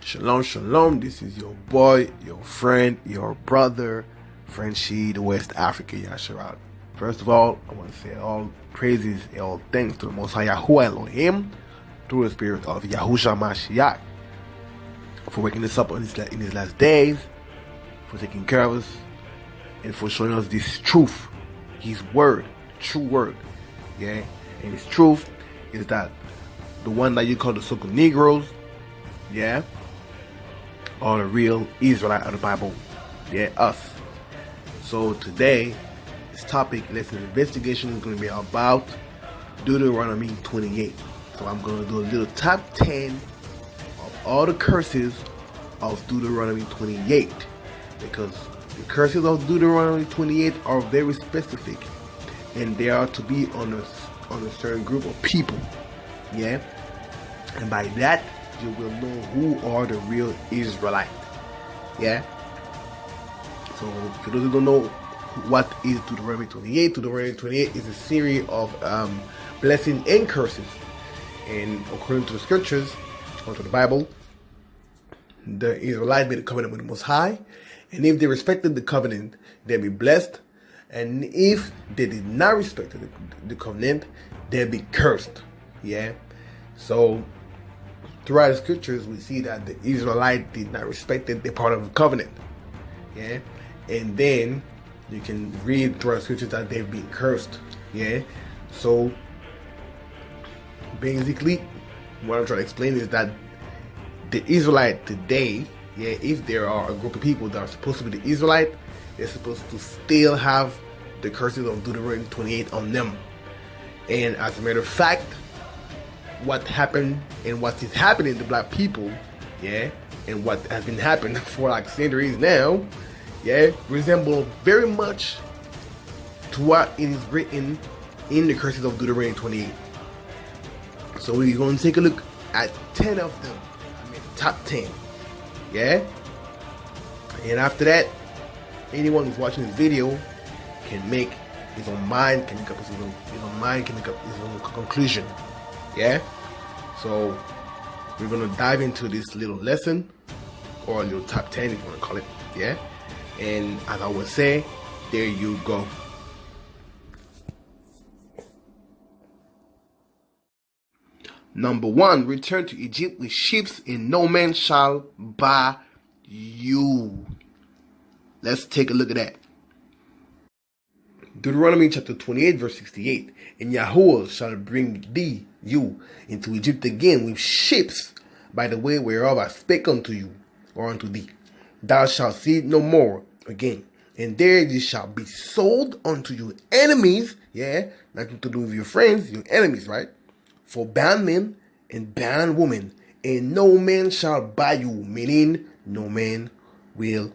Shalom, shalom. This is your boy, your friend, your brother, Frenchie, the West Africa Yasharat. First of all, I want to say all praises and all thanks to the Most High Yahuwah Elohim through the spirit of Yahushua Mashiach for waking us up in his last days, for taking care of us, and for showing us this truth, his word, true word. Yeah, and his truth is that the one that you call the so-called Negroes, yeah, are the real Israelite of the Bible. Yeah, us. So today, this topic, lesson investigation, is going to be about Deuteronomy 28. So I'm going to do a little top 10 of all the curses of Deuteronomy 28, because the curses of Deuteronomy 28 are very specific, and they are to be on a certain group of people. Yeah, and by that you will know who are the real Israelites. Yeah. So for those who don't know what is Deuteronomy 28, Deuteronomy 28 is a series of blessing and curses. And according to the scriptures, according to the Bible, the Israelites made a covenant with the Most High, and if they respected the covenant, they'd be blessed. And if they did not respect the covenant, they'd be cursed. Yeah. So throughout the scriptures, we see that the Israelites did not respect it. They're part of the covenant. Yeah. And then you can read throughout the scriptures that they've been cursed. Yeah. So basically, what I'm trying to explain is that the Israelite today, yeah, if there are a group of people that are supposed to be the Israelite, they're supposed to still have the curses of Deuteronomy 28 on them. And as a matter of fact, what happened and what is happening to black people, yeah, and what has been happening for like centuries now, yeah, resemble very much to what it is written in the curses of Deuteronomy 28. So we're going to take a look at 10 of them. I mean, top 10. Yeah? And after that, anyone who's watching this video can make his own mind, can make up his own conclusion. Yeah? So we're going to dive into this little lesson, or a little top 10 if you want to call it. Yeah? And as I would say, there you go. Number 1, return to Egypt with ships, and no man shall buy you. Let's take a look at that. Deuteronomy chapter 28 verse 68. And Yahuwah shall bring you into Egypt again with ships, by the way whereof I spake unto you, or unto thee. Thou shalt see it no more again. And there ye shall be sold unto your enemies. Yeah, nothing to do with your friends, your enemies, right? For bound men and bound women, and no man shall buy you, meaning no man will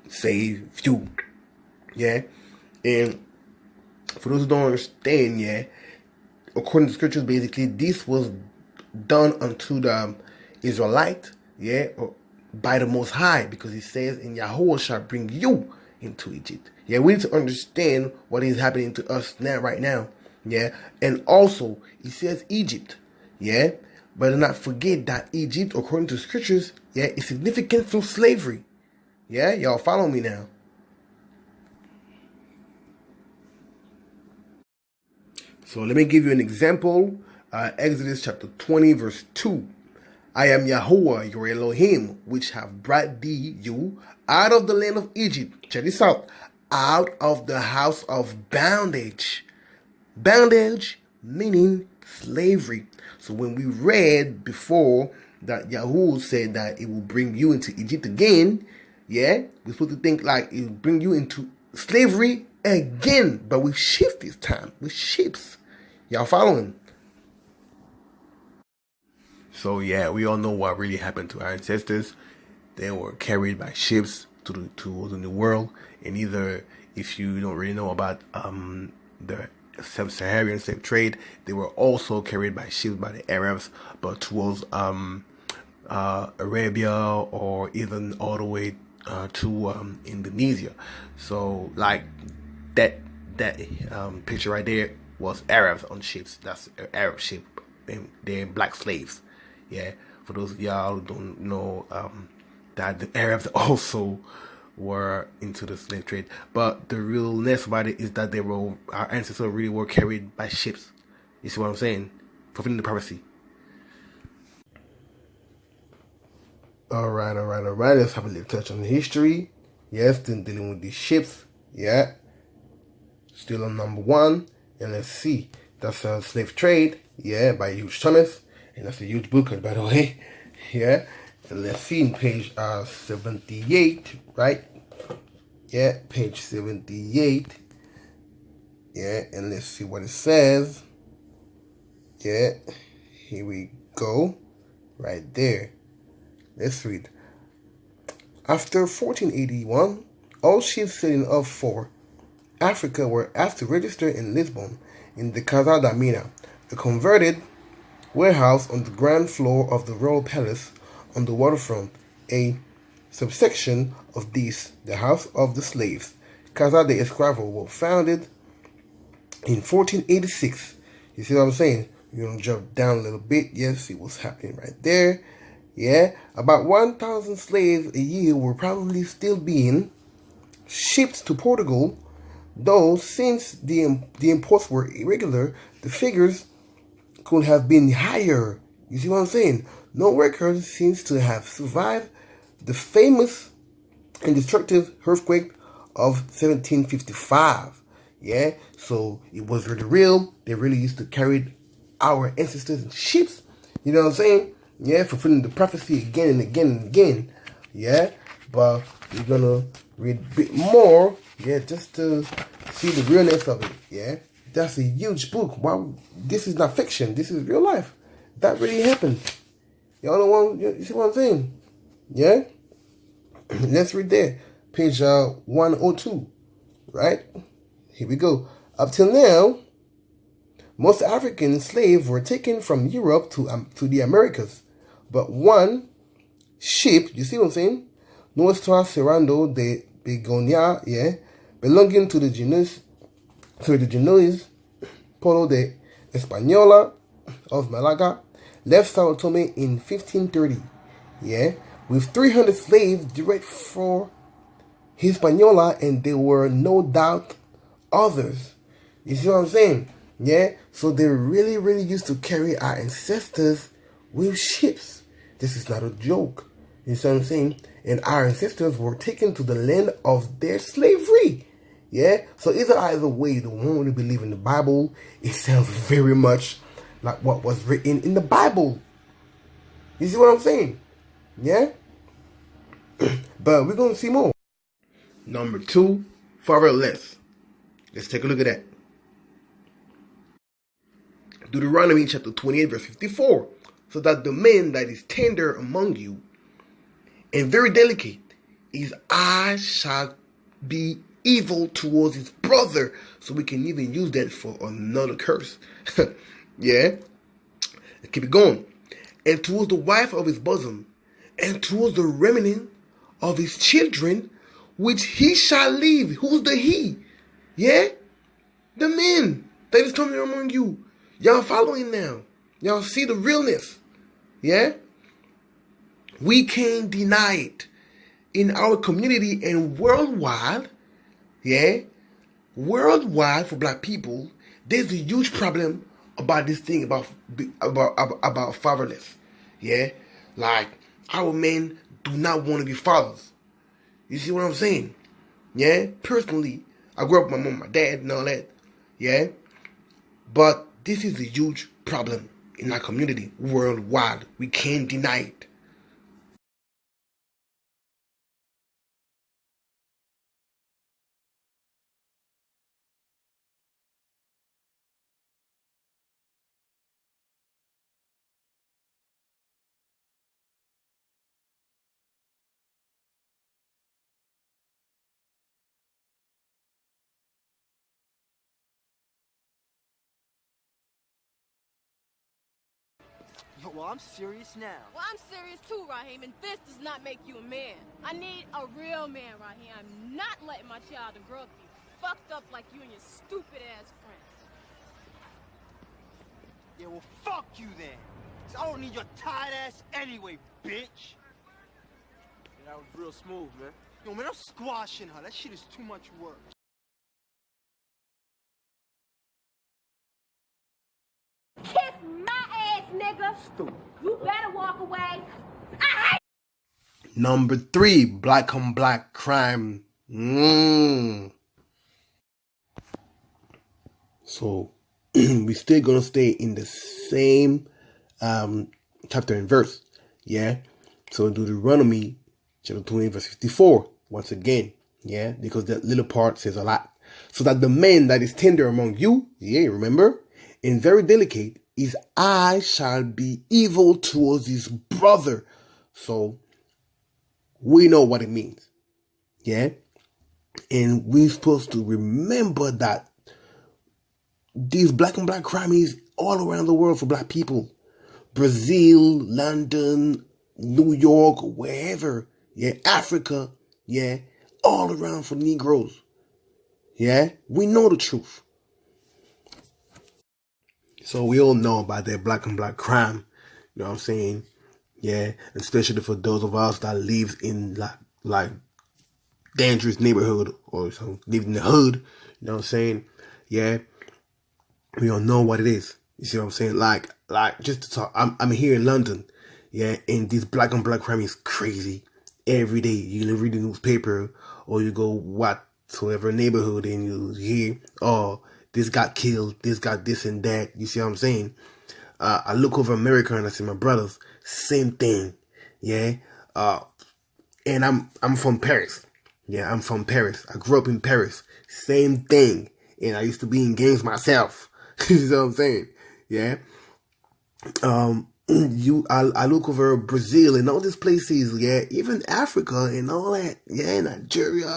save you. Yeah. And for those who don't understand, yeah, according to scriptures, basically this was done unto the Israelite, yeah, by the Most High, because he says, and Yahuwah shall bring you into Egypt. Yeah, we need to understand what is happening to us now, right now. Yeah, and also he says Egypt, yeah, but do not forget that Egypt, according to scriptures, yeah, is significant through slavery. Yeah, y'all follow me now. So let me give you an example. Exodus chapter 20 verse 2. I am Yahuwah your Elohim, which have brought you out of the land of Egypt. Check this out. Out of the house of bondage. Bondage meaning slavery. So when we read before that Yahuwah said that it will bring you into Egypt again, yeah, we're supposed to think like it will bring you into slavery again, but with ships this time, with ships. Y'all following? So yeah, we all know what really happened to our ancestors. They were carried by ships to the New World, and either, if you don't really know about the sub-Saharan slave trade, they were also carried by ships by the Arabs, but towards Arabia, or even all the way to Indonesia. So like that picture right there was Arabs on ships. That's an Arab ship, and they're black slaves. Yeah, For those of y'all who don't know, that the Arabs also were into the slave trade. But the realness about it is that our ancestors really were carried by ships. You see what I'm saying? Fulfilling the prophecy. Alright. Let's have a little touch on history. Yes, then dealing with these ships. Yeah. Still on number 1. And let's see. That's Slave Trade. Yeah, by Hugh Thomas. And that's a huge book, by the way. Yeah. And let's see in page 78, right? Yeah, page 78. Yeah, and let's see what it says. Yeah, here we go. Right there. Let's read. After 1481, all ships sailing off for Africa were asked to register in Lisbon in the Casa da Mina, a converted warehouse on the ground floor of the Royal Palace on the waterfront. A subsection of this, the House of the Slaves, Casa de Escravo, was founded in 1486. You see what I'm saying? You're going to jump down a little bit. Yes, see what's happening right there. Yeah, about 1,000 slaves a year were probably still being shipped to Portugal, though since the imports were irregular, the figures could have been higher. You see what I'm saying? No record seems to have survived the famous and destructive earthquake of 1755. Yeah, so it was really real. They really used to carry our ancestors in ships. You know what I'm saying? Yeah, fulfilling the prophecy again and again and again. Yeah, but we're gonna read a bit more. Yeah, just to see the realness of it. Yeah, that's a huge book. Wow, this is not fiction. This is real life. That really happened. Y'all know what? You see what I'm saying? Yeah. Let's read there. Page 102. Right? Here we go. Up till now, most African slaves were taken from Europe to the Americas. But one ship, you see what I'm saying? Nuestra Serrando de Begonia, yeah, belonging to the Genoese Polo de Española of Malaga, left Sao Tome in 1530, yeah, with 300 slaves direct for Hispaniola, and there were no doubt others. You see what I'm saying? Yeah, so they really, really used to carry our ancestors with ships. This is not a joke. You see what I'm saying? And our ancestors were taken to the land of their slavery. Yeah, so either way you don't want to believe in the Bible, it sounds very much like what was written in the Bible. You see what I'm saying? Yeah? But we're going to see more. Number 2, Fatherless. Let's take a look at that. Deuteronomy chapter 28 verse 54. So that the man that is tender among you and very delicate, his eye shall be evil towards his brother. So we can even use that for another curse. Yeah? Keep it going. And towards the wife of his bosom, and towards the remnant of his children, which he shall leave. Who's the he? Yeah? The men that is coming among you. Y'all following now. Y'all see the realness. Yeah? We can't deny it. In our community and worldwide, yeah? Worldwide for black people, there's a huge problem about this thing about fatherless. Yeah? Like, our men do not want to be fathers. You see what I'm saying? Yeah? Personally, I grew up with my mom, my dad, and all that. Yeah? But this is a huge problem in our community worldwide. We can't deny it. Well, I'm serious now. Well, I'm serious too, Raheem, and this does not make you a man. I need a real man, Raheem. I'm not letting my child grow up be fucked up like you and your stupid-ass friends. Yeah, well, fuck you then. I don't need your tired ass anyway, bitch. Yeah, that was real smooth, man. Yo, man, I'm squashing her. That shit is too much work. Kiss my ass, nigga. Stupid. You better walk away. Number 3, black on black crime. So we still gonna stay in the same chapter and verse. Yeah. So Deuteronomy chapter 20 verse 54. Once again. Yeah, because that little part says a lot. So that the man that is tender among you, yeah, remember, and very delicate, his eye shall be evil towards his brother. So we know what it means. Yeah. And we're supposed to remember that these black on black crime is all around the world for black people. Brazil, London, New York, wherever. Yeah, Africa. Yeah, all around for Negroes. Yeah, we know the truth. So we all know about that black on black crime. You know what I'm saying? Yeah, especially for those of us that live in like dangerous neighborhood or some live in the hood. You know what I'm saying? Yeah, we don't know what it is. You see what I'm saying? Like just to talk. I'm here in London. Yeah, and this black on black crime is crazy. Every day you read the newspaper or you go whatsoever neighborhood and you hear, oh, this got killed, this got this and that. You see what I'm saying? I look over America and I see my brothers, same thing. Yeah. And I'm from Paris. Yeah, I'm from Paris. I grew up in Paris. Same thing. And I used to be in gangs myself. You know what I'm saying? Yeah. I look over Brazil and all these places, yeah, even Africa and all that, yeah, Nigeria,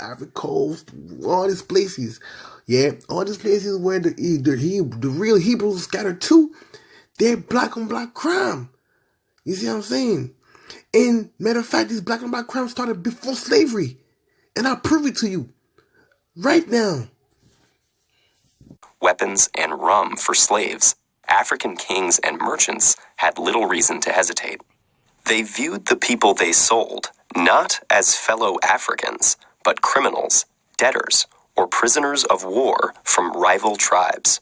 Africa Coast, all these places, yeah, all these places where the real Hebrews scattered to, they're black on black crime. You see what I'm saying? And matter of fact, this black on black crime started before slavery, and I'll prove it to you right now. Weapons and rum for slaves, African kings and merchants had little reason to hesitate. They viewed the people they sold not as fellow Africans, but criminals, debtors, or prisoners of war from rival tribes.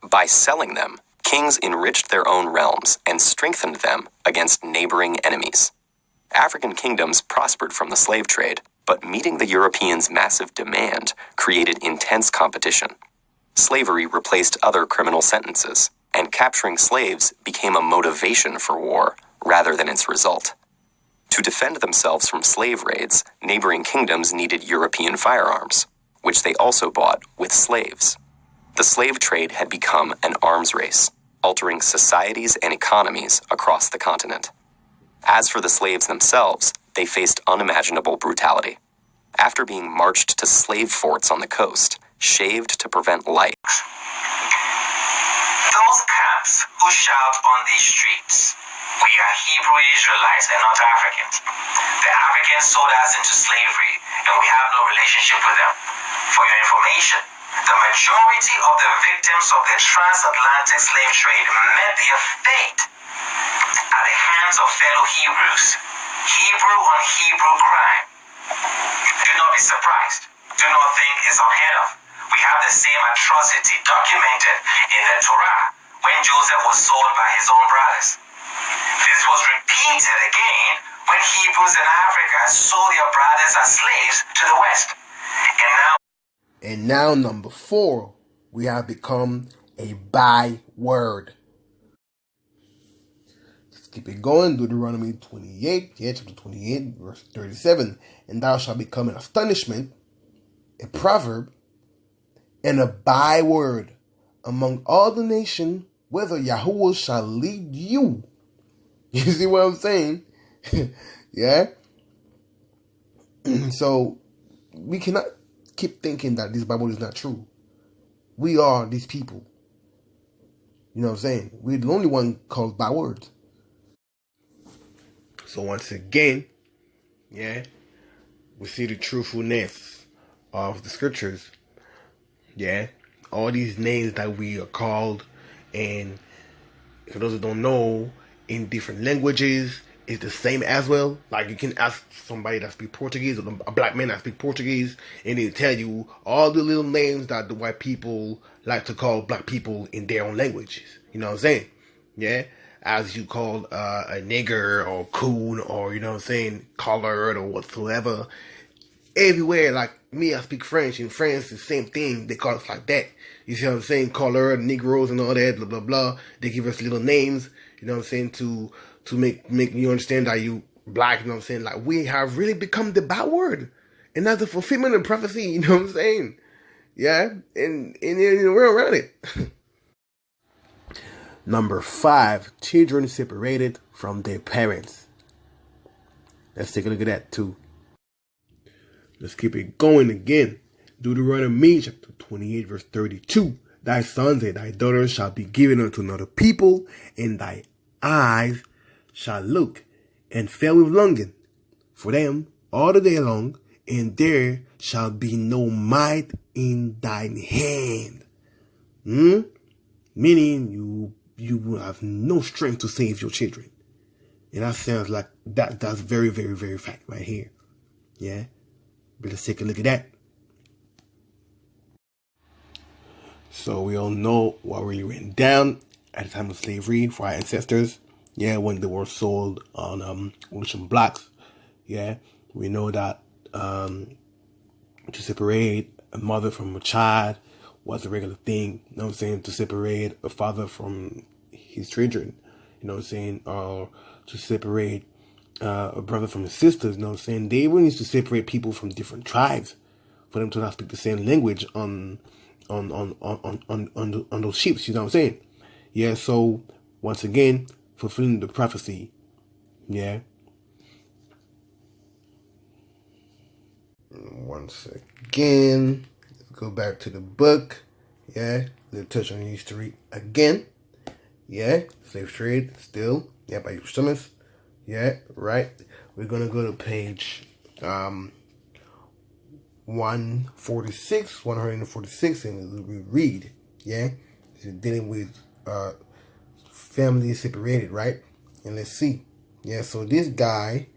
By selling them, kings enriched their own realms and strengthened them against neighboring enemies. African kingdoms prospered from the slave trade, but meeting the Europeans' massive demand created intense competition. Slavery replaced other criminal sentences, and capturing slaves became a motivation for war rather than its result. To defend themselves from slave raids, neighboring kingdoms needed European firearms, which they also bought with slaves. The slave trade had become an arms race, altering societies and economies across the continent. As for the slaves themselves, they faced unimaginable brutality. After being marched to slave forts on the coast, shaved to prevent light. Those camps who shout on these streets, "We are Hebrew Israelites and not Africans. The Africans sold us into slavery and we have no relationship with them." For your information, the majority of the victims of the transatlantic slave trade met their fate at the hands of fellow Hebrews. Hebrew on Hebrew crime. Do not be surprised. Do not think it's unheard of. We have the same atrocity documented in the Torah when Joseph was sold by his own brothers. This was repeated again when Hebrews in Africa sold their brothers as slaves to the West. And now number 4, we have become a byword. Let's keep it going. Deuteronomy 28, chapter 28, verse 37. And thou shalt become an astonishment, a proverb, and a byword among all the nation, whether Yahuwah shall lead you. You see what I'm saying? Yeah? So, we cannot keep thinking that this Bible is not true. We are these people. You know what I'm saying? We're the only one called bywords. So once again, yeah, we see the truthfulness of the scriptures. Yeah, all these names that we are called, and for those who don't know, in different languages, it's the same as well. Like, you can ask somebody that speaks Portuguese, or a black man that speaks Portuguese, and they tell you all the little names that the white people like to call black people in their own languages. You know what I'm saying? Yeah? As you call a nigger or coon or, you know what I'm saying, colored or whatsoever. Everywhere, like me, I speak French. In France, the same thing. They call us like that. You see what I'm saying? Colored, Negroes and all that, blah, blah, blah. They give us little names, you know what I'm saying, to make you understand that you black, you know what I'm saying? Like, we have really become the byword. And that's a fulfillment of prophecy, you know what I'm saying? Yeah? And we're around it. Number 5, children separated from their parents. Let's take a look at that too. Let's keep it going again. Deuteronomy chapter 28 verse 32. Thy sons and thy daughters shall be given unto another people, and thy eyes shall look and fail with longing for them all the day long, and there shall be no might in thine hand. Meaning you will have no strength to save your children. And that sounds like that's very, very, very fact right here. Yeah? But let's take a look at that. So we all know what really went down at the time of slavery for our ancestors. Yeah, when they were sold on ocean blocks. Yeah, we know that to separate a mother from a child was a regular thing. You know what I'm saying? To separate a father from his children. You know what I'm saying? Or to separate a brother from his sisters. You know what I'm saying? They even used to separate people from different tribes for them to not speak the same language on those ships. You know what I'm saying? Yeah. So once again, fulfilling the prophecy. Yeah. Once again, let's go back to the book. Yeah. Let's touch on history again. Yeah. Slave trade still. Yeah. By Thomas. Yeah. Right. We're gonna go to page 146, and we read. Yeah. It's dealing with family separated, right? And let's see. Yeah. So this guy,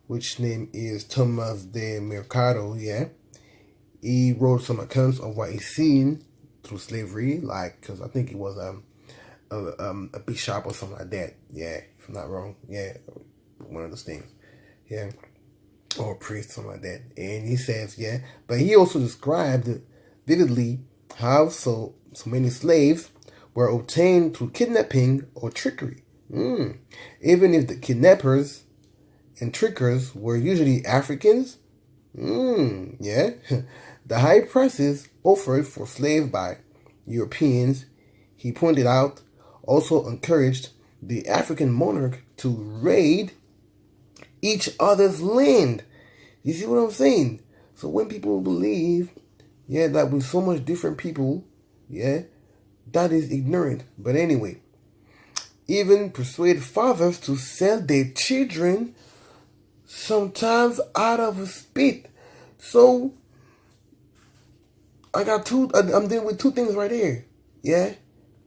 which name is Thomas de Mercado, yeah, he wrote some accounts of what he's seen through slavery, like, because I think it was a bishop or something like that, yeah, if I'm not wrong, yeah, one of those things, yeah, or a priest, something like that. And he says, yeah, but he also described vividly how so many slaves were obtained through kidnapping or trickery, even if the kidnappers and trickers were usually Africans. Yeah. The high prices offered for slaves by Europeans, he pointed out, also encouraged the African monarch to raid each other's land. You see what I'm saying? So when people believe, yeah, that with so much different people, yeah, that is ignorant. But anyway, even persuade fathers to sell their children, sometimes out of spite. So I'm dealing with two things right here. Yeah.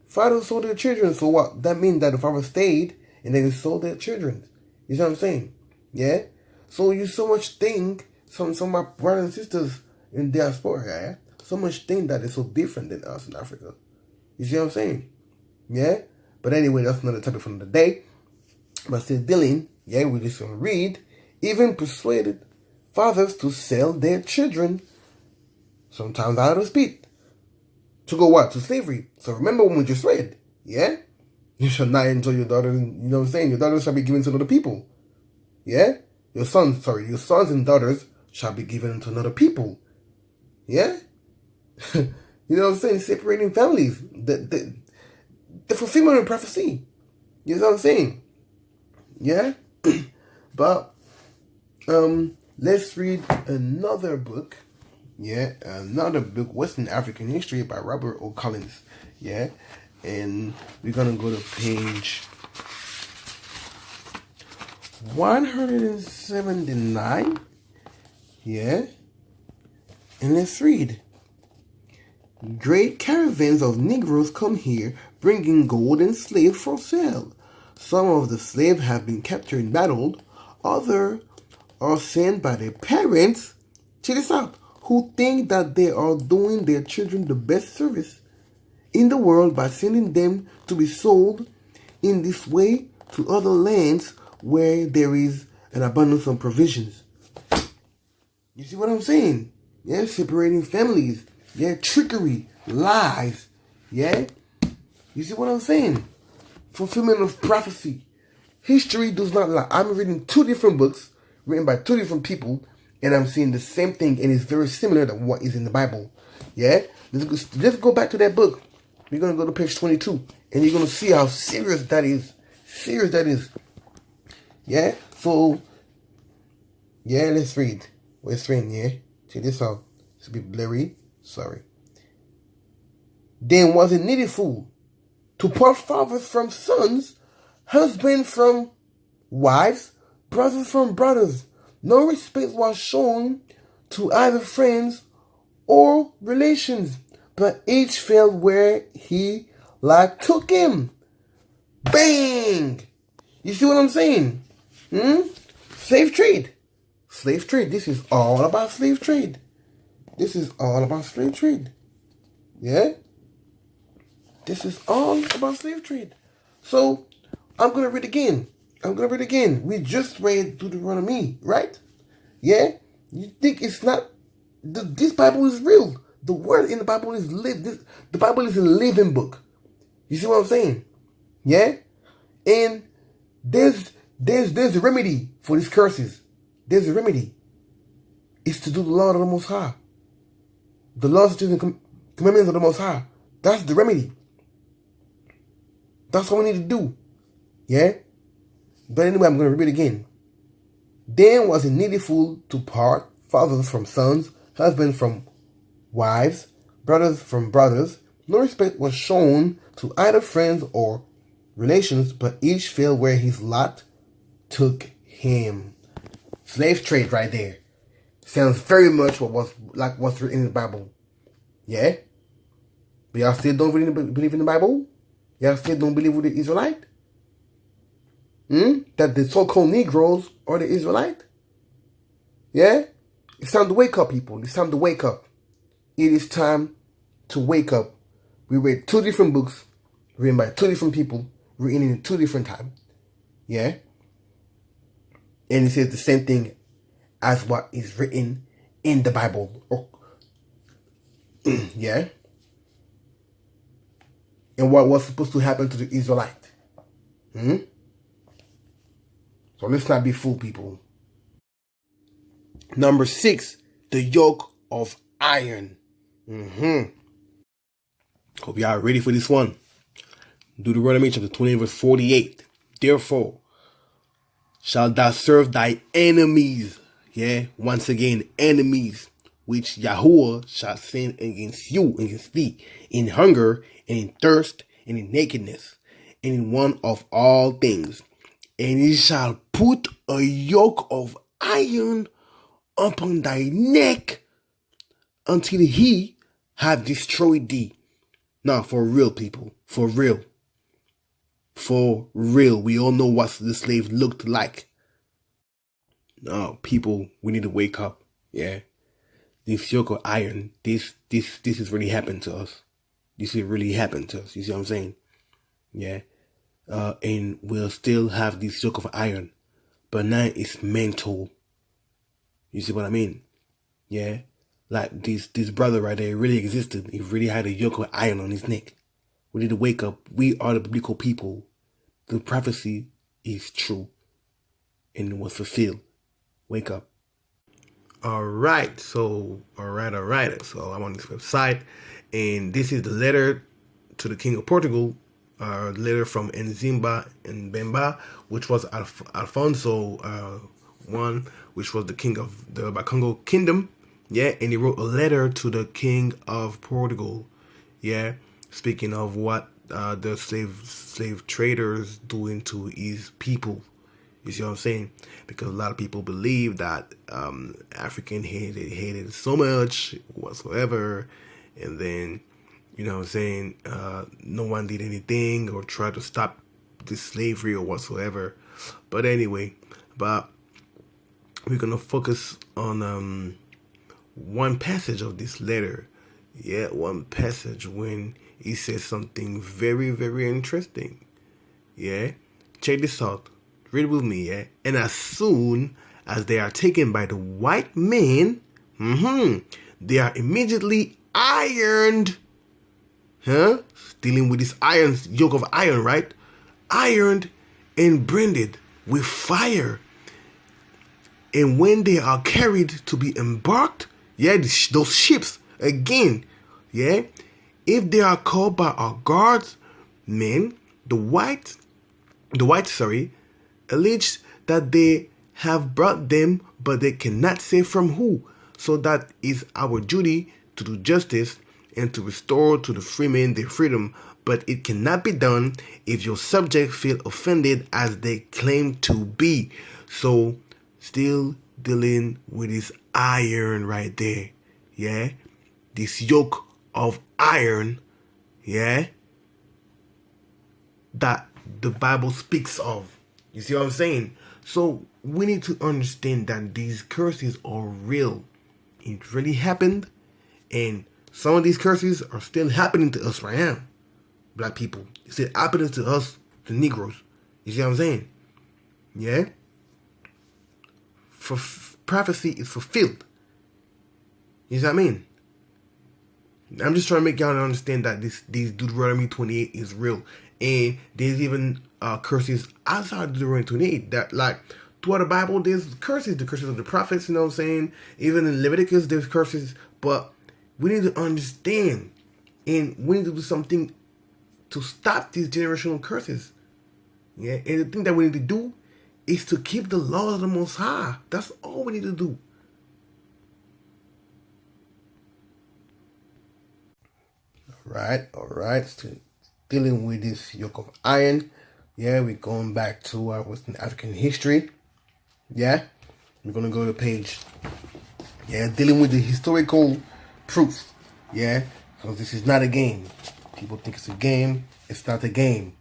Fathers sold their children. So what? That means that the father stayed and they sold their children. You see what I'm saying? Yeah. So you so much think, some of my brothers and sisters in diaspora, yeah, so much think that they're so different than us in Africa. You see what I'm saying? Yeah. But anyway, that's another topic for another day. But still dealing, yeah, we're just gonna read. Even persuaded fathers to sell their children, sometimes out of spite. To go what? To slavery. So remember when we just read, yeah? You shall not enjoy your daughters, you know what I'm saying? Your daughters shall be given to other people. Yeah? Your sons and daughters shall be given to another people. Yeah? You know what I'm saying? Separating families. The fulfillment of prophecy. You know what I'm saying? Yeah? But let's read another book. Yeah, another book, Western African History by Robert O. Collins. Yeah, and we're gonna go to page 179. Yeah, and let's read. Great caravans of Negroes come here, bringing gold and slaves for sale. Some of the slaves have been captured and battled. Others are sent by their parents, check this out, who think that they are doing their children the best service in the world by sending them to be sold in this way to other lands where there is an abundance of provisions. You see what I'm saying? Yeah, separating families. Yeah, trickery, lies. Yeah? You see what I'm saying? Fulfillment of prophecy. History does not lie. I'm reading 2 different books written by 2 different people, and I'm seeing the same thing, and it's very similar to what is in the Bible. Yeah? Let's go back to that book. We're going to go to page 22, and you're going to see how serious that is. Serious that is. Yeah? So, yeah, let's read. Let's read, yeah? Check this out. It's a bit blurry. Sorry. Then was it needful to part fathers from sons, husbands from wives, brothers from brothers. No respect was shown to either friends or relations, but each fell where he like took him. Bang! You see what I'm saying? Slave trade. Slave trade. This is all about slave trade. This is all about slave trade. Yeah? This is all about slave trade. So, I'm going to read again. We just read Deuteronomy, right? Yeah? You think it's not... This Bible is real. The word in the Bible is lived. The Bible is a living book. You see what I'm saying? Yeah? And there's a remedy for these curses. There's a remedy. It's to do the law of the Most High. The laws and commandments of the Most High. That's the remedy. That's what we need to do. Yeah? But anyway, I'm going to read it again. Then was it needful to part fathers from sons, husbands from wives, brothers from brothers. No respect was shown to either friends or relations, but each fell where his lot took him. Slave trade right there. Sounds very much what's written in the Bible. Yeah? But y'all still don't really believe in the Bible? Y'all still don't believe with the Israelite? That the so-called Negroes are the Israelite? Yeah? It's time to wake up, people. It's time to wake up. It is time to wake up. We read 2 different books, written by 2 different people, written in 2 different times. Yeah? And it says the same thing as what is written in the Bible. Yeah? And what was supposed to happen to the Israelite. So let's not be fooled, people. Number 6, the yoke of iron. Hope y'all are ready for this one. Deuteronomy chapter 20 verse 48. Therefore, shalt thou serve thy enemies. Yeah, once again, enemies, which Yahuwah shall send against you, against thee, in hunger, and in thirst, and in nakedness, and in want of all things. And he shall put a yoke of iron upon thy neck until he have destroyed thee. Now, for real, people, for real. For real, we all know what the slave looked like. No, people, we need to wake up. Yeah, this yoke of iron, this has really happened to us. This has really happened to us. You see what I'm saying? Yeah, and we'll still have this yoke of iron, but now it's mental. You see what I mean? Yeah, like this brother right there really existed. He really had a yoke of iron on his neck. We need to wake up. We are the biblical people. The prophecy is true, and it was fulfilled. Wake up. All right. So I'm on this website, and this is the letter to the King of Portugal, letter from Nzimba and Bemba, which was Alfonso I, which was the king of the Bakongo Kingdom. Yeah, and he wrote a letter to the King of Portugal. Yeah, speaking of what the slave traders doing to his people. You see what I'm saying? Because a lot of people believe that African hated so much whatsoever, and then You know what I'm saying? No one did anything or tried to stop this slavery or whatsoever. But anyway, we're gonna focus on one passage of this letter. Yeah, one passage when he says something very, very interesting. Yeah, check this out. Read with me. Yeah, and as soon as they are taken by the white men, they are immediately ironed. Dealing with this yoke of iron, right? Ironed and branded with fire. And when they are carried to be embarked, those ships again, if they are called by our guards, men, the whites, allege that they have brought them, but they cannot say from who. So that is our duty to do justice and to restore to the freemen their freedom. But it cannot be done if your subjects feel offended as they claim to be. So, still dealing with this iron right there. Yeah? This yoke of iron. Yeah? That the Bible speaks of. You see what I'm saying? So, we need to understand that these curses are real. It really happened. And some of these curses are still happening to us right now. Black people. It's still happening to us, the Negroes. You see what I'm saying? Yeah? For prophecy is fulfilled. You see what I mean? I'm just trying to make y'all understand that this Deuteronomy 28 is real. And there's even curses outside Deuteronomy 28 that, like, throughout the Bible, there's curses. The curses of the prophets, you know what I'm saying? Even in Leviticus, there's curses. But we need to understand. And we need to do something to stop these generational curses. Yeah? And the thing that we need to do is to keep the laws of the Most High. That's all we need to do. All right. Still dealing with this yoke of iron. Yeah, we're going back to our Western African history. Yeah, we're gonna go to page. Yeah, dealing with the historical proof. Yeah, because this is not a game. People think it's a game. It's not a game.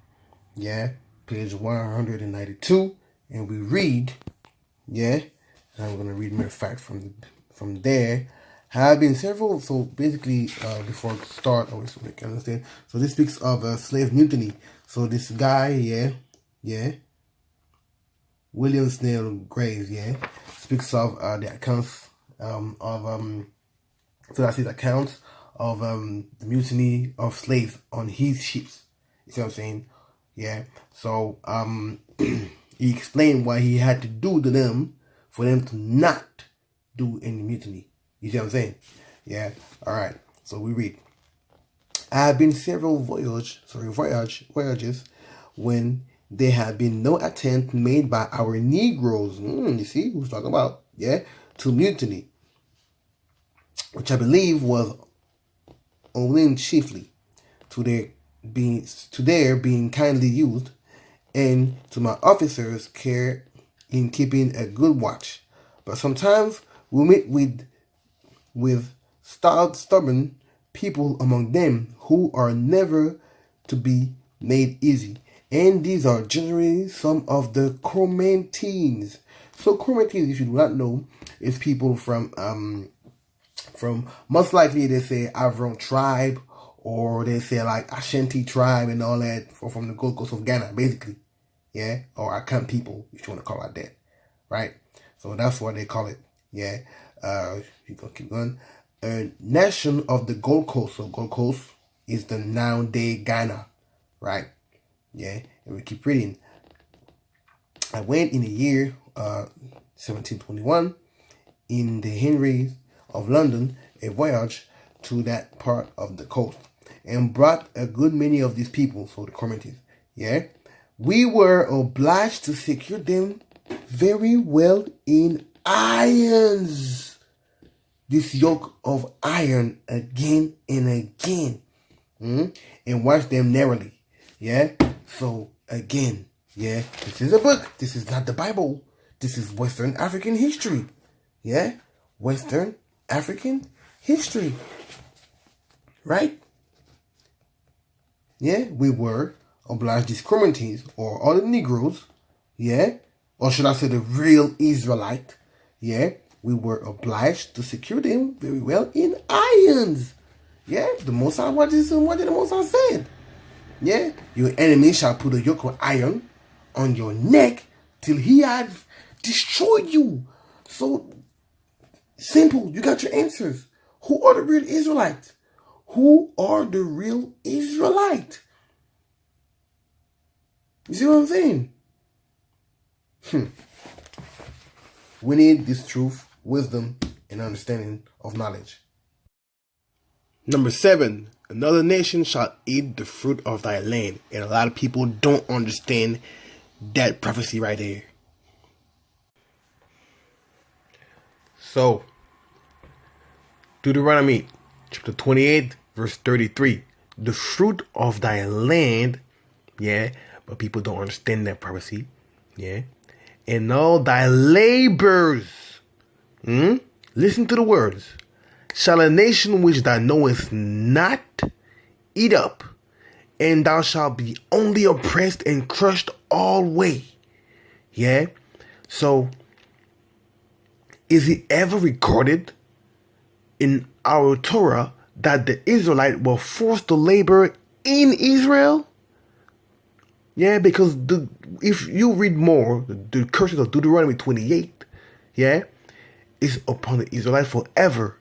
Yeah, page 192, and we read. Yeah, and I'm gonna read more fact from there. Have been several. So basically, before I start, always so make you understand. So this speaks of a slave mutiny. So this guy, William Snell Graves, speaks of the accounts so that's his accounts of the mutiny of slaves on his ships. You see what I'm saying? Yeah. So he explained why he had to do to them for them to not do any mutiny. You see what I'm saying? Yeah. All right. So we read. I have been several voyages when there had been no attempt made by our Negroes. You see who's talking about? Yeah. To mutiny, which I believe was owing chiefly to their being kindly used, and to my officers' care in keeping a good watch. But sometimes we meet with stubborn people among them who are never to be made easy. And these are generally some of the Coromantines. So Coromantines, if you do not know, is people from most likely they say Avron tribe, or they say like Ashanti tribe and all that, or from the Gold Coast of Ghana, basically. Yeah, or Akan people, if you want to call it that. Right? So that's what they call it. Yeah. You can keep going. Nation of the Gold Coast. So Gold Coast is the now-day Ghana. Right? Yeah. And we keep reading. I went in the year 1721 in the Henrys of London, a voyage to that part of the coast, and brought a good many of these people, so the Coromantines. Yeah. We were obliged to secure them very well in irons. This yoke of iron again and again. And watch them narrowly. Yeah. So again, yeah, this is a book. This is not the Bible. This is Western African history. Yeah. Western African history. Right? yeah, we were obliged, these Crimantines or all the Negroes, yeah, or should I say the real Israelite, yeah, we were obliged to secure them very well in irons. Yeah, the Most High, what did the Most High said? Yeah, your enemy shall put a yoke of iron on your neck till he had destroyed you. So simple, you got your answers. Who are the real Israelites? Who are the real Israelites? You see what I'm saying? We need this truth, wisdom, and understanding of knowledge. Number 7, another nation shall eat the fruit of thy land. And a lot of people don't understand that prophecy right there. So, Deuteronomy chapter 28, verse 33. The fruit of thy land, yeah, but people don't understand that prophecy, yeah. And all thy labors, listen to the words, shall a nation which thou knowest not eat up, and thou shalt be only oppressed and crushed alway. Yeah? So, is it ever recorded in our Torah that the Israelites were forced to labor in Israel? Yeah, because if you read more, the curses of Deuteronomy 28, yeah, is upon the Israelites forever.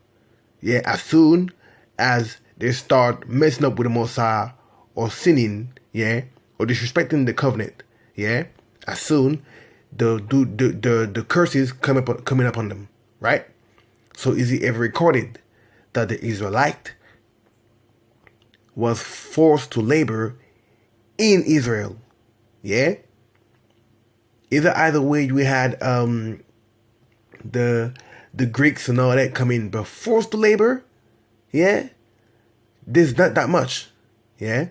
Yeah, as soon as they start messing up with the Most High or sinning, yeah, or disrespecting the covenant, yeah, as soon the curses coming upon them, right? So is it ever recorded that the Israelite was forced to labor in Israel? Yeah. Either way, we had the Greeks and all that come in, but forced to labor, yeah, there's not that much, yeah.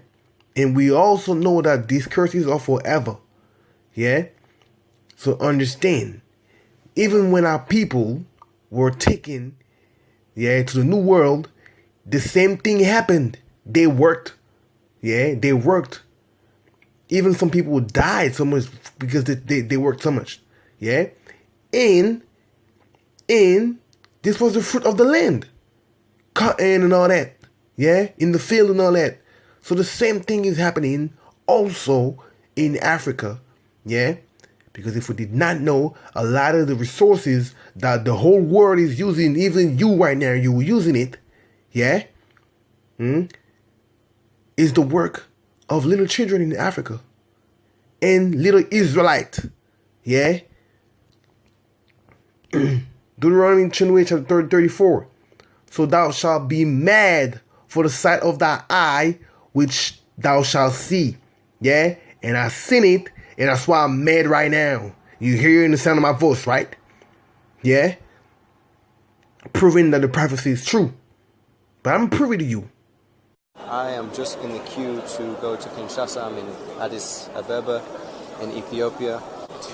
And we also know that these curses are forever, yeah. So understand, even when our people were taken, yeah, to the new world, the same thing happened. They worked, yeah, they worked. Even some people died so much because they worked so much, yeah. And this was the fruit of the land, cotton and all that, yeah, in the field and all that. So the same thing is happening also in Africa, yeah. Because if we did not know, a lot of the resources that the whole world is using, even you right now, you using it, yeah, is the work of little children in Africa and little Israelite, yeah. Deuteronomy chapter 34. So thou shalt be mad for the sight of thy eye, which thou shalt see, yeah. And I seen it, and that's why I'm mad right now. You hear the sound of my voice, right? Yeah. Proving that the prophecy is true. But I'm privy to you. I am just in the queue to go to Kinshasa. I'm in Addis Ababa in Ethiopia.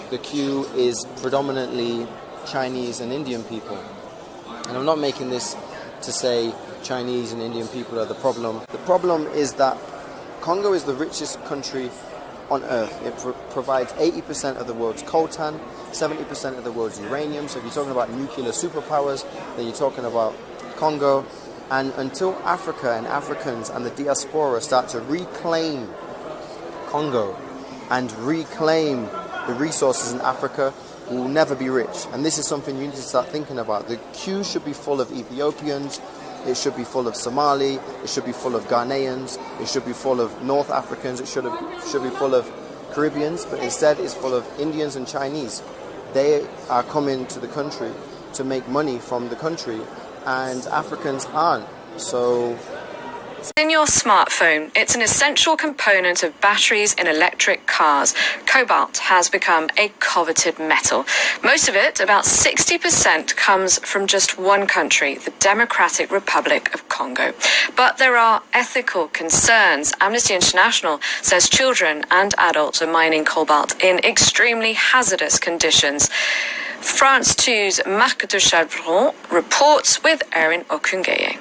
The queue is predominantly Chinese and Indian people. And I'm not making this to say Chinese and Indian people are the problem. The problem is that Congo is the richest country on earth. It provides 80% of the world's coltan, 70% of the world's uranium. So if you're talking about nuclear superpowers, then you're talking about Congo. And until Africa and Africans and the diaspora start to reclaim Congo and reclaim the resources in Africa, we will never be rich. And this is something you need to start thinking about. The queue should be full of Ethiopians, it should be full of Somali, it should be full of Ghanaians, it should be full of North Africans, it should be full of Caribbeans, but instead it's full of Indians and Chinese. They are coming to the country to make money from the country, and Africans aren't. So in your smartphone, it's an essential component of batteries in electric cars. Cobalt has become a coveted metal. Most of it, about 60%, comes from just one country, the Democratic Republic of Congo. But there are ethical concerns. Amnesty International says children and adults are mining cobalt in extremely hazardous conditions. France 2's Marc de Chavron reports with Erin Okungeye.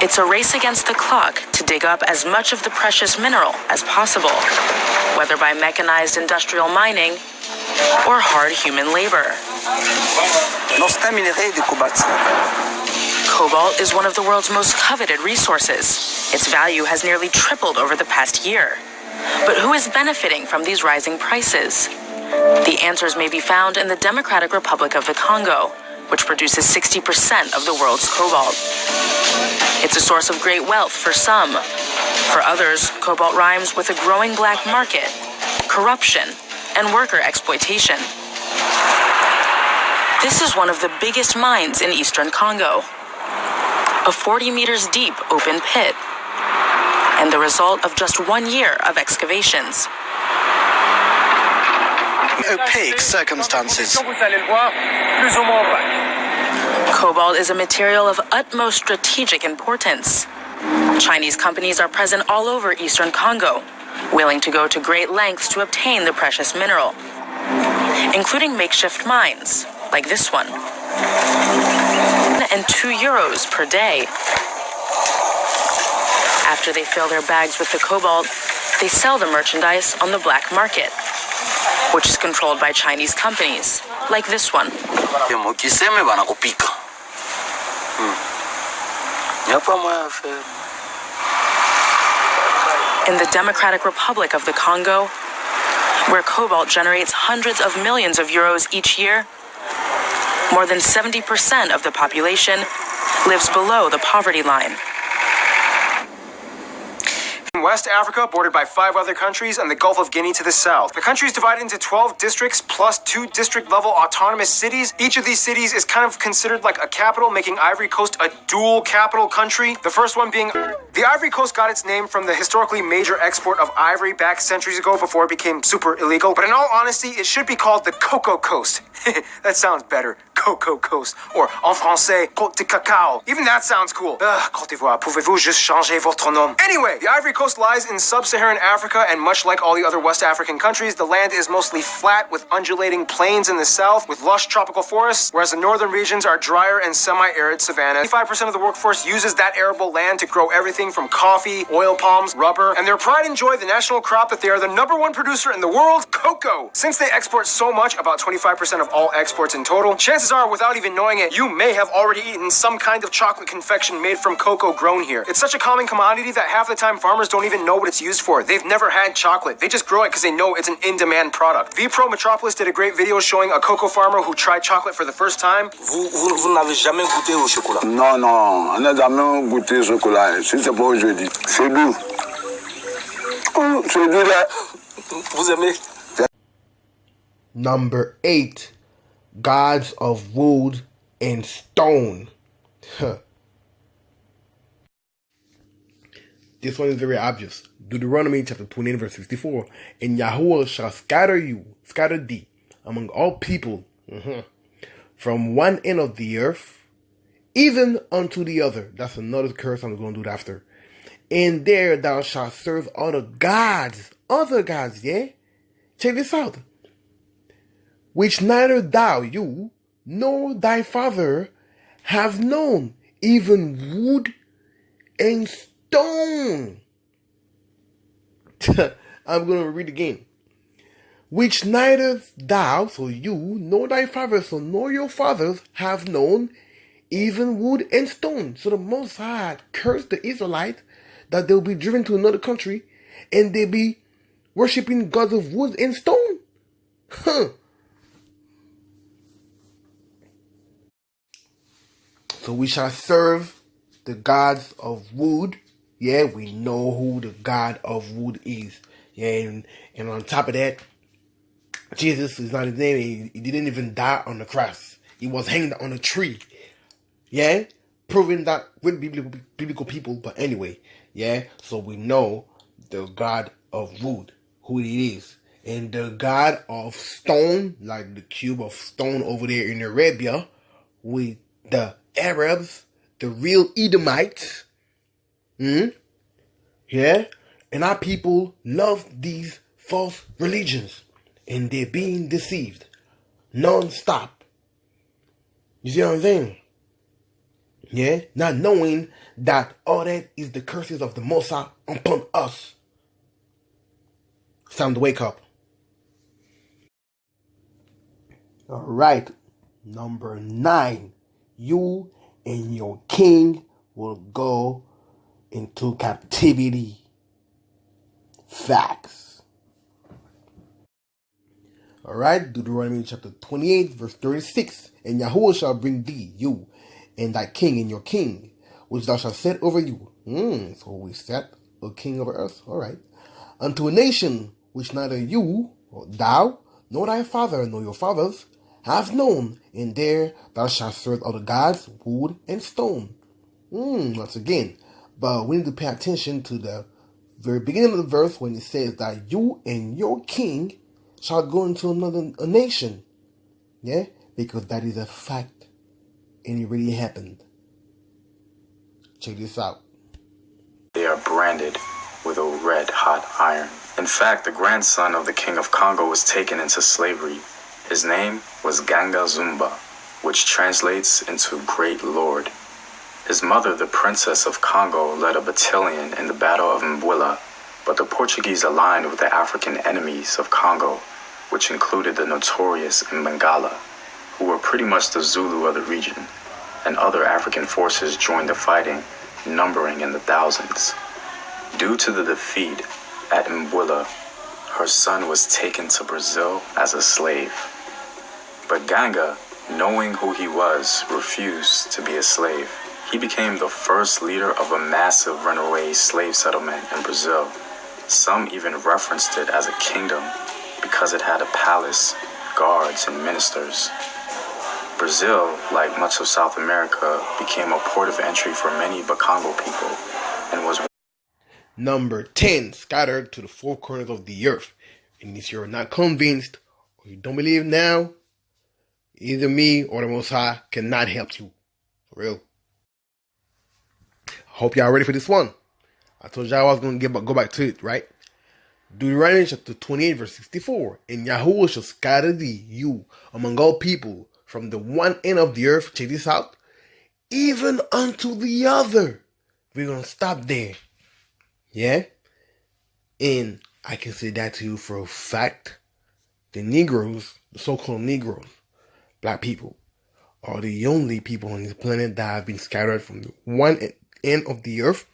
It's a race against the clock to dig up as much of the precious mineral as possible, whether by mechanized industrial mining or hard human labor. Cobalt is one of the world's most coveted resources. Its value has nearly tripled over the past year. But who is benefiting from these rising prices? The answers may be found in the Democratic Republic of the Congo, which produces 60% of the world's cobalt. It's a source of great wealth for some. For others, cobalt rhymes with a growing black market, corruption, and worker exploitation. This is one of the biggest mines in eastern Congo, a 40 meters deep open pit, and the result of just 1 year of excavations. Opaque circumstances. Cobalt is a material of utmost strategic importance. Chinese companies are present all over eastern Congo, willing to go to great lengths to obtain the precious mineral, including makeshift mines, like this one. And €2 per day. After they fill their bags with the cobalt, they sell the merchandise on the black market, which is controlled by Chinese companies, like this one. In the Democratic Republic of the Congo, where cobalt generates hundreds of millions of euros each year, more than 70% of the population lives below the poverty line. West Africa, bordered by 5 other countries, and the Gulf of Guinea to the south. The country is divided into 12 districts plus 2 district-level autonomous cities. Each of these cities is kind of considered like a capital, making Ivory Coast a dual capital country. The first one being... The Ivory Coast got its name from the historically major export of ivory back centuries ago before it became super illegal. But in all honesty, it should be called the Cocoa Coast. That sounds better. Cocoa Coast. Or, en français, Côte de Cacao. Even that sounds cool. Côte d'Ivoire, pouvez-vous juste changer votre nom? Anyway, the Ivory Coast lies in sub-Saharan Africa, and much like all the other West African countries, the land is mostly flat with undulating plains in the south with lush tropical forests, whereas the northern regions are drier and semi-arid savannas. 85% of the workforce uses that arable land to grow everything from coffee, oil palms, rubber, and their pride and joy, the national crop that they are the #1 producer in the world, cocoa. Since they export so much, about 25% of all exports in total, chances are, without even knowing it, you may have already eaten some kind of chocolate confection made from cocoa grown here. It's such a common commodity that half the time farmers don't even know what it's used for. They've never had chocolate. They just grow it because they know it's an in-demand product. VPro Metropolis did a great video showing a cocoa farmer who tried chocolate for the first time. Vous n'avez jamais goûté au chocolat? Non, on n'a jamais goûté au chocolat. Si c'est pas aujourd'hui. C'est doux. Oh, c'est doux là. Vous aimez? Number 8. Gods of wood and stone. This one is very obvious. Deuteronomy chapter 28 verse 64. And Yahuwah shall scatter thee among all people, from one end of the earth, even unto the other. That's another curse I'm going to do it after. And there thou shalt serve other gods, yeah? Check this out. Which neither thou, you, nor thy father have known, even wood and stone. I'm going to read again. Which neither thou, so you, nor thy father, so nor your fathers have known, even wood and stone. So the Most High cursed the Israelites that they'll be driven to another country and they'll be worshiping gods of wood and stone. So we shall serve the gods of wood. Yeah, we know who the God of wood is. Yeah, and on top of that, Jesus is not his name. He didn't even die on the cross. He was hanged on a tree. Yeah, proving that with biblical people. But anyway, yeah, so we know the God of wood, who it is. And the God of stone, like the cube of stone over there in Arabia, with the Arabs, the real Edomites. Yeah, and our people love these false religions, and they're being deceived non-stop. You see what I'm saying? Yeah, not knowing that all that is the curses of the Mosa upon us. It's time to wake up. Alright, number 9. You and your king will go into captivity. Facts. Alright, Deuteronomy chapter 28, verse 36. And Yahuwah shall bring thee, you, and thy king and your king, which thou shalt set over you. So we set a king over us. Alright. Unto a nation which neither you, or thou, nor thy father, nor your fathers, have known, and there thou shalt serve other gods, wood and stone. Once again, but we need to pay attention to the very beginning of the verse when it says that you and your king shall go into a nation. Yeah? Because that is a fact. And it really happened. Check this out. They are branded with a red-hot iron. In fact, the grandson of the king of Congo was taken into slavery. His name was Ganga Zumba, which translates into Great Lord. His mother, the Princess of Congo, led a battalion in the Battle of Mbwila, but the Portuguese aligned with the African enemies of Congo, which included the notorious Mbangala, who were pretty much the Zulu of the region, and other African forces joined the fighting, numbering in the thousands. Due to the defeat at Mbwila, her son was taken to Brazil as a slave. But Ganga, knowing who he was, refused to be a slave. He became the first leader of a massive runaway slave settlement in Brazil. Some even referenced it as a kingdom because it had a palace, guards, and ministers. Brazil, like much of South America, became a port of entry for many Bakongo people and was Number 10, scattered to the four corners of the earth. And if you're not convinced or you don't believe now, either me or the Most High cannot help you. For real. Hope y'all ready for this one. I told y'all I was going to go back to it, right? Deuteronomy chapter 28, verse 64. And Yahuwah shall scatter thee, you, among all people, from the one end of the earth, check this out, even unto the other. We're going to stop there. Yeah? And I can say that to you for a fact. The Negroes, the so-called Negroes, black people, are the only people on this planet that have been scattered from the one end of the earth,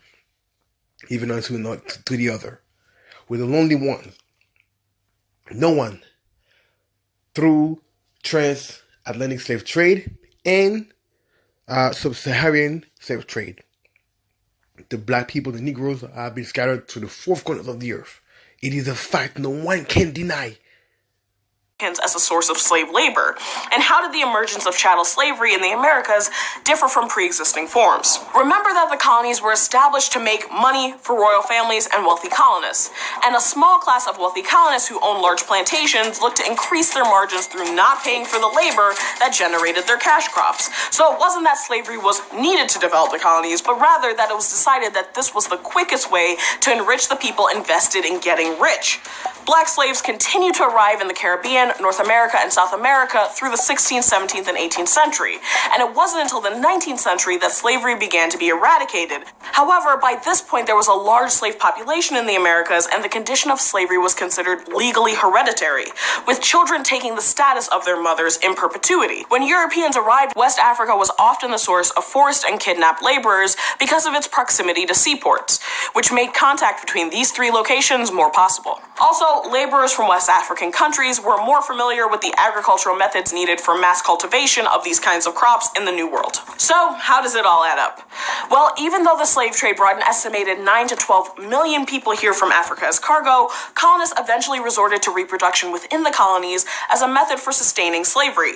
even unto to the other. We're the only ones. No one through transatlantic slave trade and sub-Saharan slave trade. The black people, the Negroes, have been scattered to the four corners of the earth. It is a fact no one can deny. As a source of slave labor, and how did the emergence of chattel slavery in the Americas differ from pre-existing forms? Remember that the colonies were established to make money for royal families and wealthy colonists, and a small class of wealthy colonists who owned large plantations looked to increase their margins through not paying for the labor that generated their cash crops. So it wasn't that slavery was needed to develop the colonies, but rather that it was decided that this was the quickest way to enrich the people invested in getting rich. Black slaves continued to arrive in the Caribbean, North America, and South America through the 16th, 17th, and 18th century, and it wasn't until the 19th century that slavery began to be eradicated. However, by this point there was a large slave population in the Americas, and the condition of slavery was considered legally hereditary, with children taking the status of their mothers in perpetuity. When Europeans arrived, West Africa was often the source of forced and kidnapped laborers because of its proximity to seaports, which made contact between these three locations more possible. Also, laborers from West African countries were more familiar with the agricultural methods needed for mass cultivation of these kinds of crops in the New World. So, how does it all add up? Well, even though the slave trade brought an estimated 9 to 12 million people here from Africa as cargo, colonists eventually resorted to reproduction within the colonies as a method for sustaining slavery.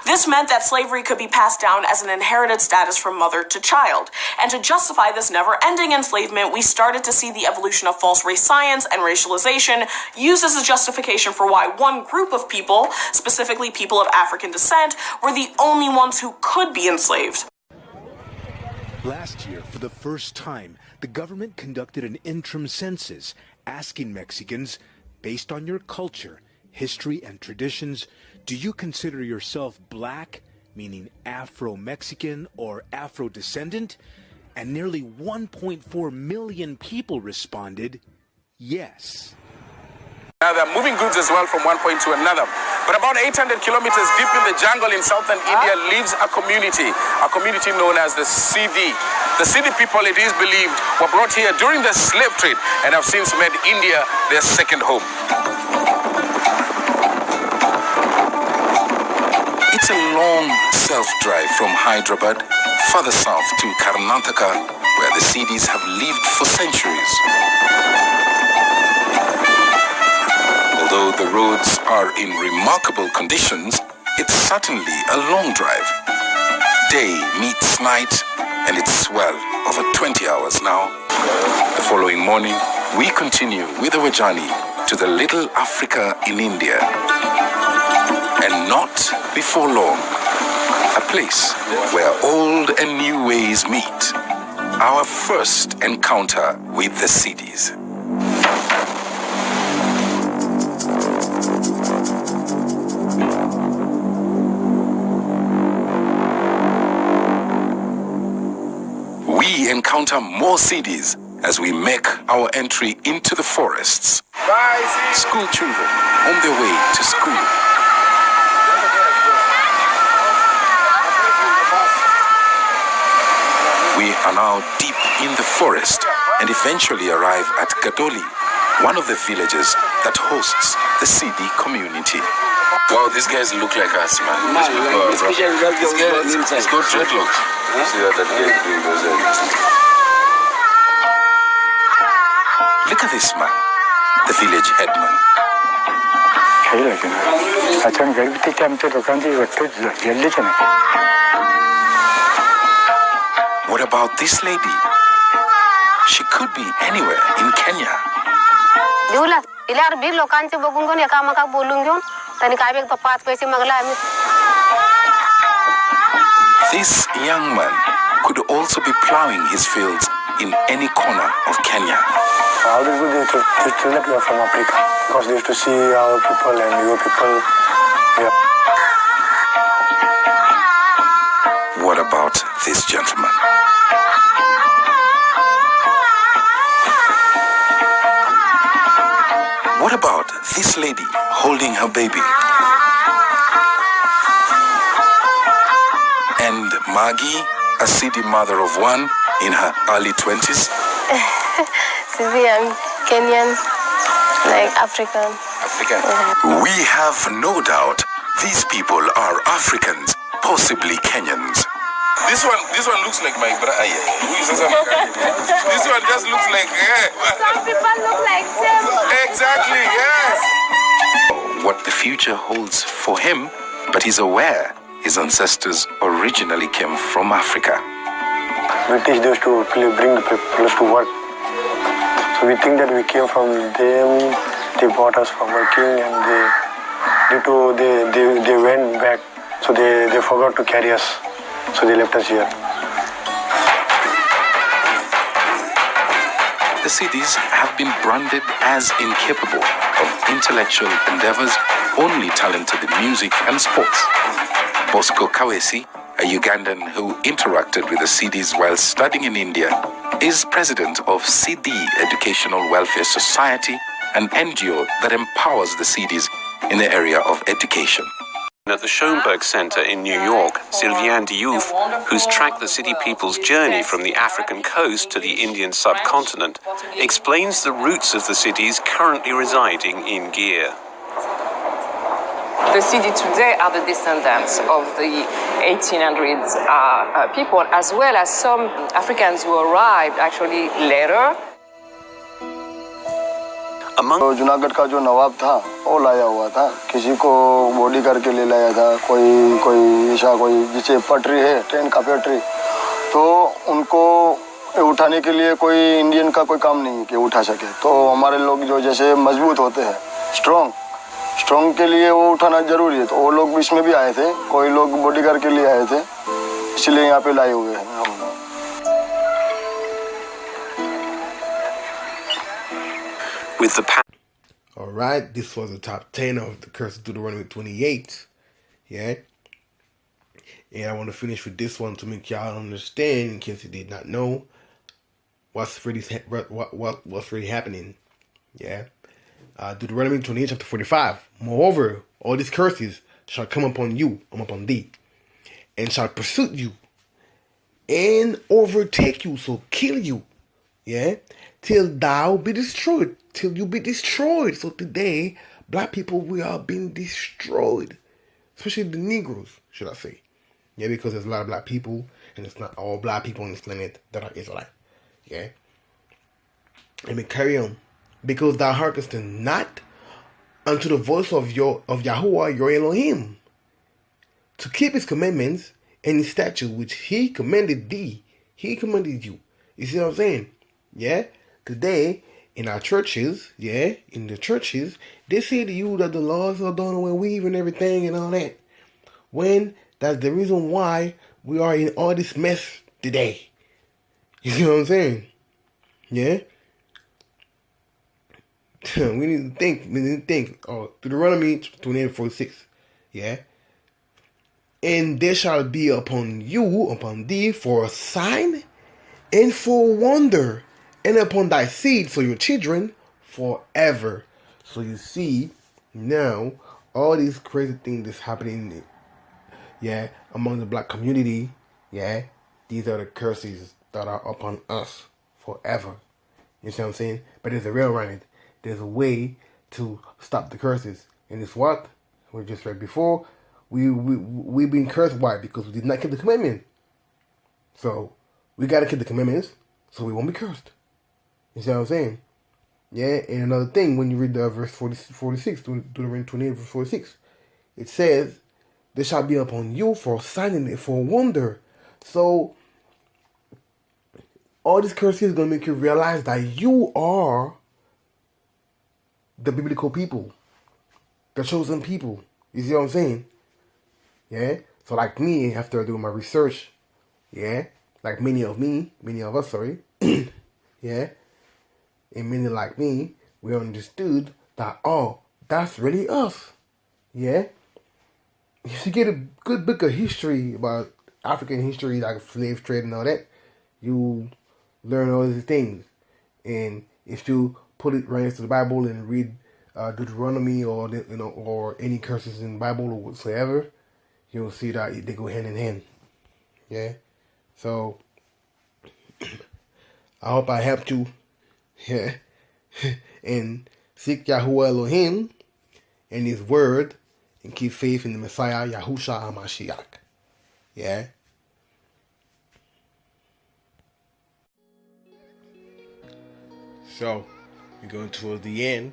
This meant that slavery could be passed down as an inherited status from mother to child. And to justify this never-ending enslavement, we started to see the evolution of false race science and racialization used as a justification for why one group of people, specifically people of African descent, were the only ones who could be enslaved. Last year, for the first time, the government conducted an interim census asking Mexicans, based on your culture, history, and traditions, do you consider yourself black, meaning Afro-Mexican or Afro-descendant, and nearly 1.4 million people responded yes. They're moving goods as well from one point to another. But about 800 kilometers deep in the jungle in southern India lives a community known as the Sidi. The Sidi people, it is believed, were brought here during the slave trade and have since made India their second home. It's a long self-drive from Hyderabad, further south to Karnataka, where the Sidis have lived for centuries. Although the roads are in remarkable conditions, it's certainly a long drive. Day meets night, and it's well over 20 hours now. The following morning, we continue with our journey to the little Africa in India. And not before long, a place where old and new ways meet. Our first encounter with the Sidis. We encounter more Sidis as we make our entry into the forests. School children on their way to school. We are now deep in the forest and eventually arrive at Gadoli, one of the villages that hosts the Sidi community. Wow, these guys look like us, man. These people are He's got dreadlocks. See that guy doing those Look at this man, the village headman. What about this lady? She could be anywhere in Kenya. This young man could also be plowing his fields in any corner of Kenya. How did we do to let go from Africa? Because they used to see our people and your people. Yeah. What about this gentleman? What about this lady holding her baby? And Maggie, a Sidi mother of one in her early 20s? Sidi, I'm Kenyan, like African. We have no doubt these people are Africans, possibly Kenyans. This one looks like my brother. This one just looks like. Some people look like them. Exactly, yes. What the future holds for him, but he's aware his ancestors originally came from Africa. British used to bring the people to work. So we think that we came from them. They bought us for working, and they went back. So they forgot to carry us. So they left us here. The Sidis have been branded as incapable of intellectual endeavors, only talented in music and sports. Bosco Kawesi, a Ugandan who interacted with the Sidis while studying in India, is president of Sidi Educational Welfare Society, an NGO that empowers the Sidis in the area of education. At the Schoenberg Center in New York, Sylviane Diouf, who's tracked the Sidi people's journey from the African coast to the Indian subcontinent, explains the roots of the Sidis currently residing in Gir. The Sidi today are the descendants of the 1800s people, as well as some Africans who arrived actually later. Junagadh का जो नवाब था वो लाया हुआ था किसी को body करके ले लाया था कोई ऐसा कोई जिसे पटरी है ट्रेन का पटरी तो उनको उठाने के लिए कोई इंडियन का कोई काम नहीं कि उठा सके तो हमारे लोग जो जैसे मजबूत होते हैं स्ट्रॉन्ग के लिए वो उठाना जरूरी है तो वो लोग इसमें भी आए थे कोई लोग बॉडी करके लिए आए थे इसलिए यहाँ पे लाए हुए हैं हम With the all right, this was the top 10 of the Curse of Deuteronomy 28. Yeah, And I want to finish with this one to make y'all understand, in case you did not know, what's really happening. Yeah. Deuteronomy 28, chapter 45. Moreover, all these curses shall come upon you, upon thee, and shall pursue you, and overtake you, so kill you, yeah, till thou be destroyed, till you be destroyed. So today, black people, we are being destroyed, especially the Negroes, should I say, yeah, because there's a lot of black people, and it's not all black people on this planet that are Israelite, yeah. Let me carry on. Because thou hearkenest not unto the voice of Yahuwah your Elohim, to keep his commandments and his statutes which he commanded thee. He commanded you. You see what I'm saying? Yeah? Today, in our churches, yeah, in the churches, they say to you that the laws are done away with and everything and all that. When that's the reason why we are in all this mess today. You see what I'm saying? Yeah? We need to think. Oh, Deuteronomy 28:46. Yeah. And there shall be upon thee, for a sign and for a wonder, and upon thy seed, for your children, forever. So you see, now, all these crazy things that's happening, yeah, among the black community, yeah, these are the curses that are upon us forever. You see what I'm saying? But there's a real remedy. There's a way to stop the curses. And it's what? We just read before. We've been cursed. Why? Because we did not keep the commandment. So, we got to keep the commandments so we won't be cursed. You see what I'm saying? Yeah, and another thing, when you read the verse 46, Deuteronomy 28, verse 46, it says, there shall be upon you for a sign and for a wonder. So, all these curses is going to make you realize that you are the biblical people, the chosen people. You see what I'm saying? Yeah. So like me, after doing my research, yeah, like many of us, sorry, yeah, and many like me, we understood that, oh, that's really us. Yeah. If you get a good book of history about African history, like slave trade and all that, you learn all these things. And if you put it right into the Bible and read Deuteronomy or any curses in the Bible or whatsoever, you'll see that they go hand in hand. Yeah. So I hope I helped you. Yeah. And seek Yahuwah Elohim and his word and keep faith in the Messiah Yahusha HaMashiach. Yeah. So we're going towards the end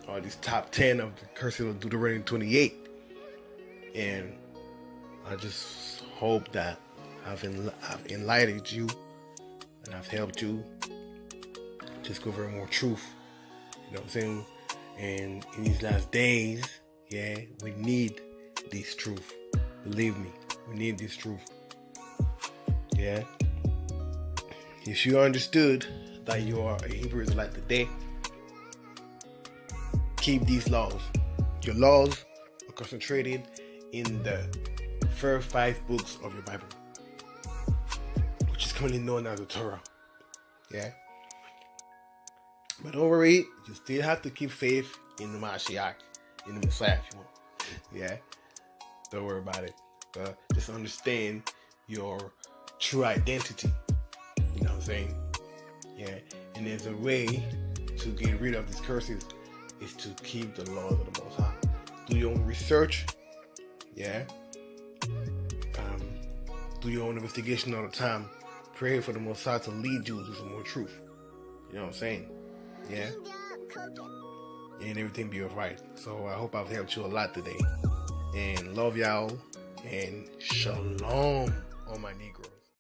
of these top 10 of the curses of Deuteronomy 28. And I just hope that I've enlightened you and I've helped you discover more truth. You know what I'm saying? And in these last days, yeah, we need this truth. Believe me, we need this truth. Yeah. If you understood that you are a Hebrew Israelite today, keep these laws. Your laws are concentrated in the first 5 books of your Bible, which is commonly known as the Torah. Yeah. But don't worry, you still have to keep faith in the Mashiach, in the Messiah if you want. Yeah. Don't worry about it. But just understand your true identity. You know what I'm saying? Yeah. And there's a way to get rid of these curses is to keep the laws of the Most High. Do your own research. Yeah. Do your own investigation all the time. Pray for the Most High to lead you to some more truth. You know what I'm saying? Yeah. And everything be alright. So I hope I've helped you a lot today. And love y'all. And shalom, all my Negroes.